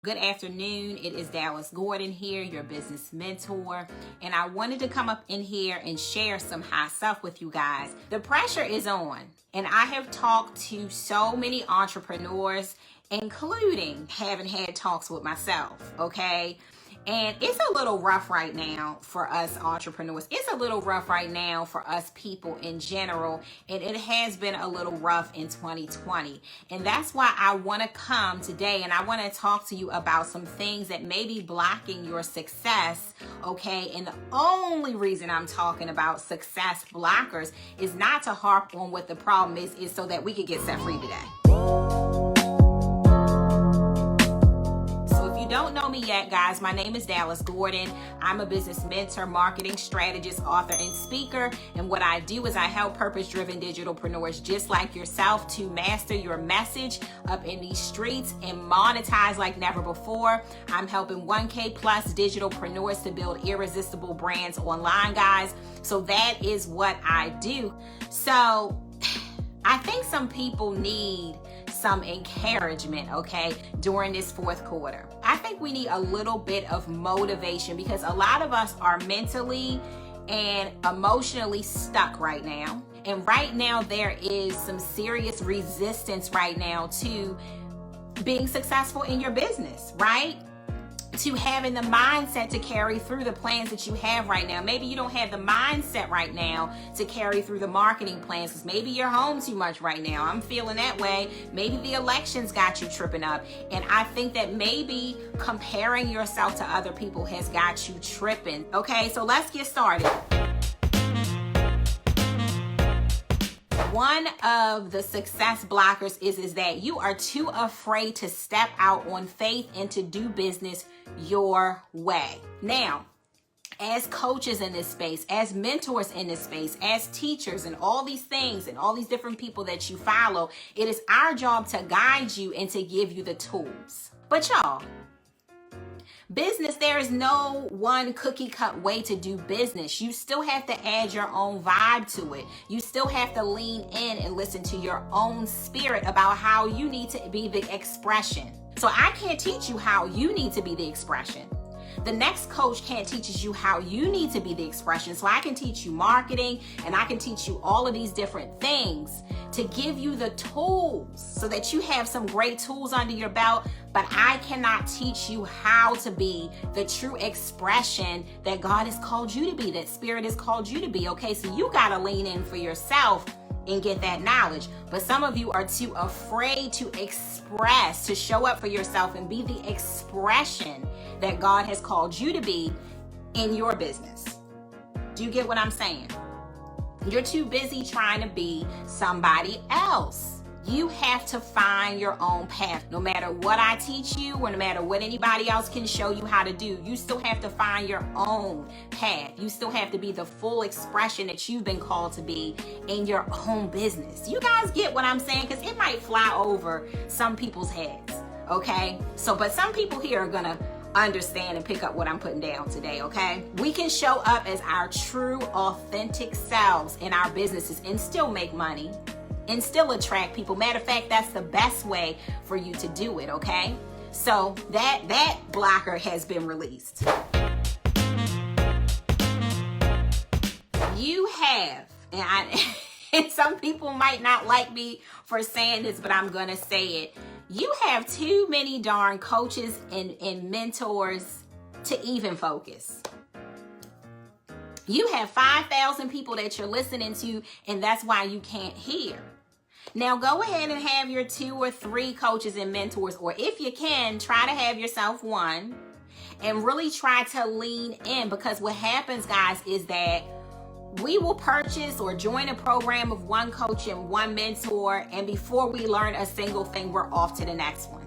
Good afternoon. It is Dallas Gordon here, your business mentor. And I wanted to come up in here and share some hot stuff with you guys. The pressure is on. And I have talked to so many entrepreneurs, including having had talks with myself, okay? And it's a little rough right now for us entrepreneurs. It's a little rough right now for us people in general. And it has been a little rough in 2020. And that's why I want to come today and I want to talk to you about some things that may be blocking your success, okay? And the only reason I'm talking about success blockers is not to harp on what the problem is so that we could get set free today. Don't know me yet, guys, my name is Dallas Gordon. I'm a business mentor, marketing strategist, author, and speaker. And what I do is I help purpose-driven digitalpreneurs just like yourself to master your message up in these streets and monetize like never before. I'm helping 1K plus digitalpreneurs to build irresistible brands online, guys. So that is what I do. So I think some people need some encouragement, okay, during this fourth quarter. I think we need a little bit of motivation because a lot of us are mentally and emotionally stuck right now. And right now there is some serious resistance right now to being successful in your business, right? To having the mindset to carry through the plans that you have right now. Maybe you don't have the mindset right now to carry through the marketing plans because maybe you're home too much right now. I'm feeling that way. Maybe the elections got you tripping up. And I think that maybe comparing yourself to other people has got you tripping. Okay, so let's get started. One of the success blockers is that you are too afraid to step out on faith and to do business your way. Now, as coaches in this space, as mentors in this space, as teachers and all these things and all these different people that you follow, it is our job to guide you and to give you the tools. But y'all, business, there is no one cookie cut way to do business. You still have to add your own vibe to it. You still have to lean in and listen to your own spirit about how you need to be the expression. So I can't teach you how you need to be the expression. The next coach can't teach you how you need to be the expression. So I can teach you marketing and I can teach you all of these different things to give you the tools so that you have some great tools under your belt. But I cannot teach you how to be the true expression that God has called you to be, that Spirit has called you to be. Okay, so you got to lean in for yourself and get that knowledge. But some of you are too afraid to express, to show up for yourself and be the expression that God has called you to be in your business. Do you get what I'm saying? You're too busy trying to be somebody else. You have to find your own path. No matter what I teach you or no matter what anybody else can show you how to do, you still have to find your own path. You still have to be the full expression that you've been called to be in your own business. You guys get what I'm saying? Because it might fly over some people's heads, okay? So, but some people here are gonna understand and pick up what I'm putting down today, okay? We can show up as our true, authentic selves in our businesses and still make money and still attract people. Matter of fact, that's the best way for you to do it, okay? So that blocker has been released. You have, and some people might not like me for saying this, but I'm gonna say it. You have too many darn coaches and mentors to even focus. You have 5,000 people that you're listening to, and that's why you can't hear. Now go ahead and have your 2 or 3 coaches and mentors, or if you can, try to have yourself one and really try to lean in, because what happens, guys, is that we will purchase or join a program of one coach and one mentor, and before we learn a single thing, we're off to the next one.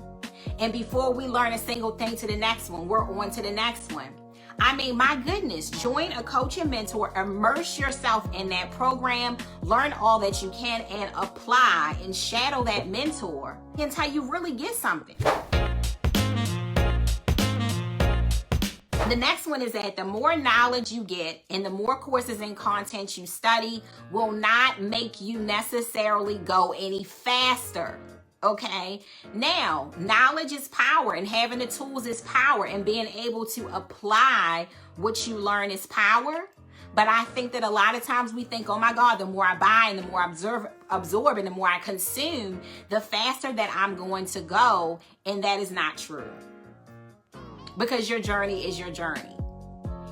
And before we learn a single thing to the next one, we're on to the next one. I mean, my goodness, join a coach and mentor, immerse yourself in that program, learn all that you can, and apply and shadow that mentor until you really get something. The next one is that the more knowledge you get and the more courses and content you study will not make you necessarily go any faster. Okay. Now, knowledge is power, and having the tools is power, and being able to apply what you learn is power. But I think that a lot of times we think, oh my God, the more I buy and the more I absorb and the more I consume, the faster that I'm going to go. And that is not true. Because your journey is your journey.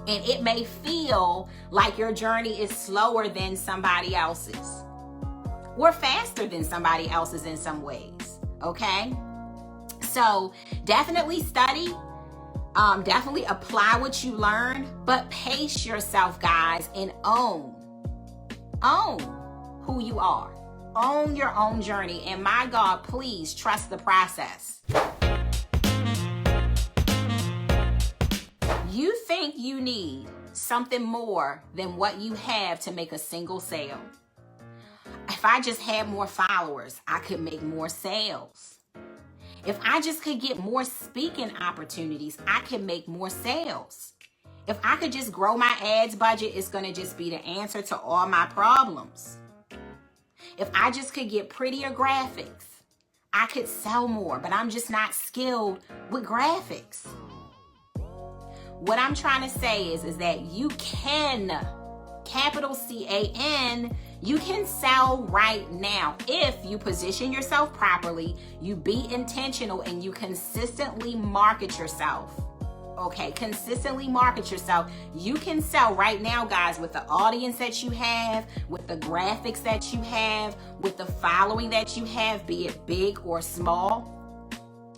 And it may feel like your journey is slower than somebody else's, or faster than somebody else's in some ways. Okay? So definitely study. Definitely apply what you learn, but pace yourself, guys, and own who you are. Own your own journey. And my God, please trust the process. You think you need something more than what you have to make a single sale. If I just had more followers, I could make more sales. If I just could get more speaking opportunities, I could make more sales. If I could just grow my ads budget, it's going to just be the answer to all my problems. If I just could get prettier graphics, I could sell more, but I'm just not skilled with graphics. What I'm trying to say is that you can, capital C-A-N, you can sell right now if you position yourself properly, you be intentional, and you consistently market yourself. Okay, consistently market yourself. You can sell right now, guys, with the audience that you have, with the graphics that you have, with the following that you have, be it big or small.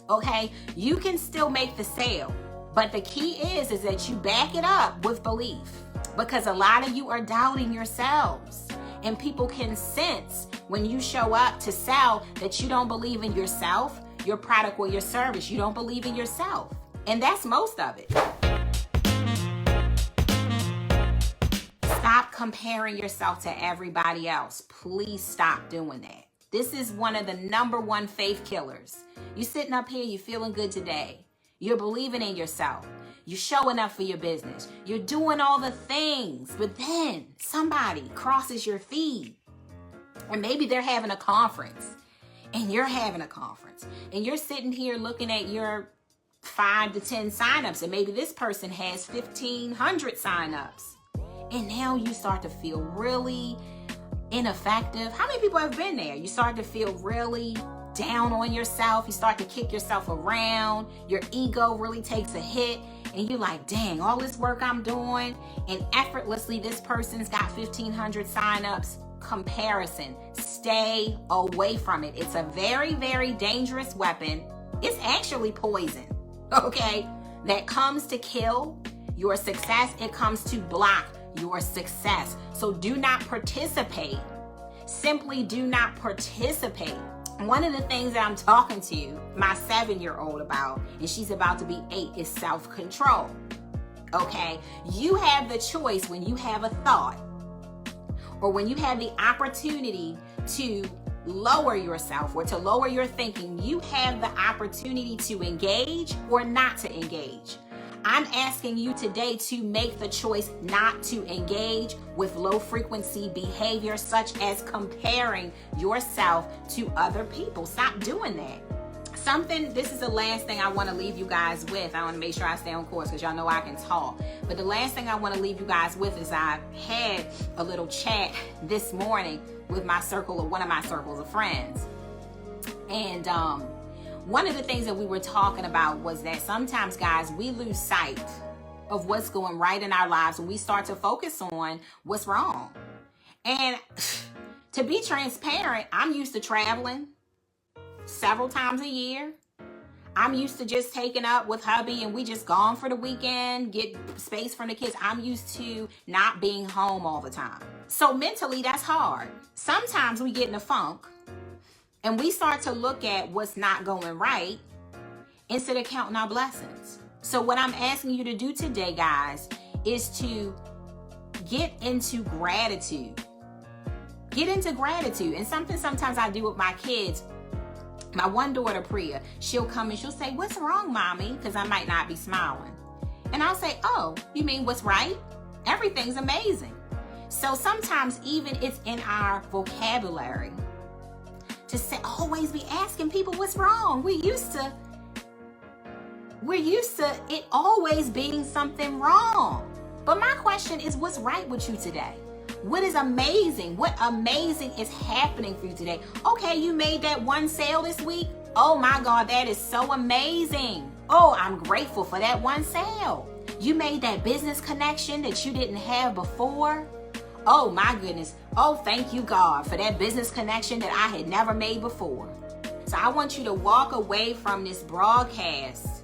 Okay, you can still make the sale. But the key is that you back it up with belief, because a lot of you are doubting yourselves. And people can sense when you show up to sell that you don't believe in yourself, your product, or your service. You don't believe in yourself. And that's most of it. Stop comparing yourself to everybody else. Please stop doing that. This is one of the number one faith killers. You sitting up here, you feeling good today. You're believing in yourself. You're showing up for your business. You're doing all the things. But then somebody crosses your feed. Or maybe they're having a conference. And you're having a conference. And you're sitting here looking at your 5 to 10 signups. And maybe this person has 1,500 signups. And now you start to feel really ineffective. How many people have been there? You start to feel really down on yourself. You start to kick yourself around. Your ego really takes a hit. And you're like, dang, all this work I'm doing, and effortlessly this person's got 1,500 signups. Comparison. Stay away from it. It's a very, very dangerous weapon. It's actually poison, okay? That comes to kill your success. It comes to block your success. So do not participate. Simply do not participate. One of the things that I'm talking to my 7-year-old about, and she's about to be 8, is self-control. Okay? You have the choice when you have a thought, or when you have the opportunity to lower yourself or to lower your thinking. You have the opportunity to engage or not to engage. I'm asking you today to make the choice not to engage with low frequency behavior, such as comparing yourself to other people. Stop doing that. This is the last thing I want to leave you guys with. I want to make sure I stay on course because y'all know I can talk. But the last thing I want to leave you guys with is I had a little chat this morning with one of my circles of friends. And one of the things that we were talking about was that sometimes, guys, we lose sight of what's going right in our lives when we start to focus on what's wrong. And to be transparent, I'm used to traveling several times a year. I'm used to just taking up with hubby and we just gone for the weekend, get space from the kids. I'm used to not being home all the time. So mentally, that's hard. Sometimes we get in a funk and we start to look at what's not going right instead of counting our blessings. So what I'm asking you to do today, guys, is to get into gratitude. Get into gratitude. And sometimes I do with my kids. My one daughter, Priya, she'll come and she'll say, "What's wrong, mommy?" Because I might not be smiling. And I'll say, "Oh, you mean what's right? Everything's amazing." So sometimes even it's in our vocabulary to say, always be asking people what's wrong. We're used to it always being something wrong. But my question is, what's right with you today? What is amazing? What amazing is happening for you today? Okay, you made that one sale this week. Oh my God, that is so amazing. Oh, I'm grateful for that one sale. You made that business connection that you didn't have before. Oh my goodness. Oh, thank you, God, for that business connection that I had never made before. So I want you to walk away from this broadcast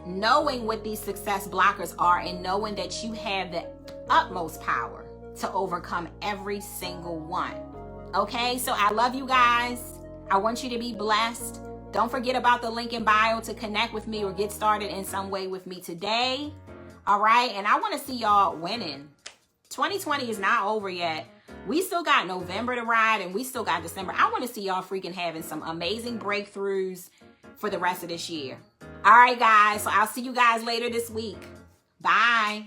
knowing what these success blockers are and knowing that you have the utmost power to overcome every single one. Okay, so I love you guys. I want you to be blessed. Don't forget about the link in bio to connect with me or get started in some way with me today. All right, and I want to see y'all winning. 2020 is not over yet. We still got November to ride and we still got December. I want to see y'all freaking having some amazing breakthroughs for the rest of this year. All right, guys. So I'll see you guys later this week. Bye.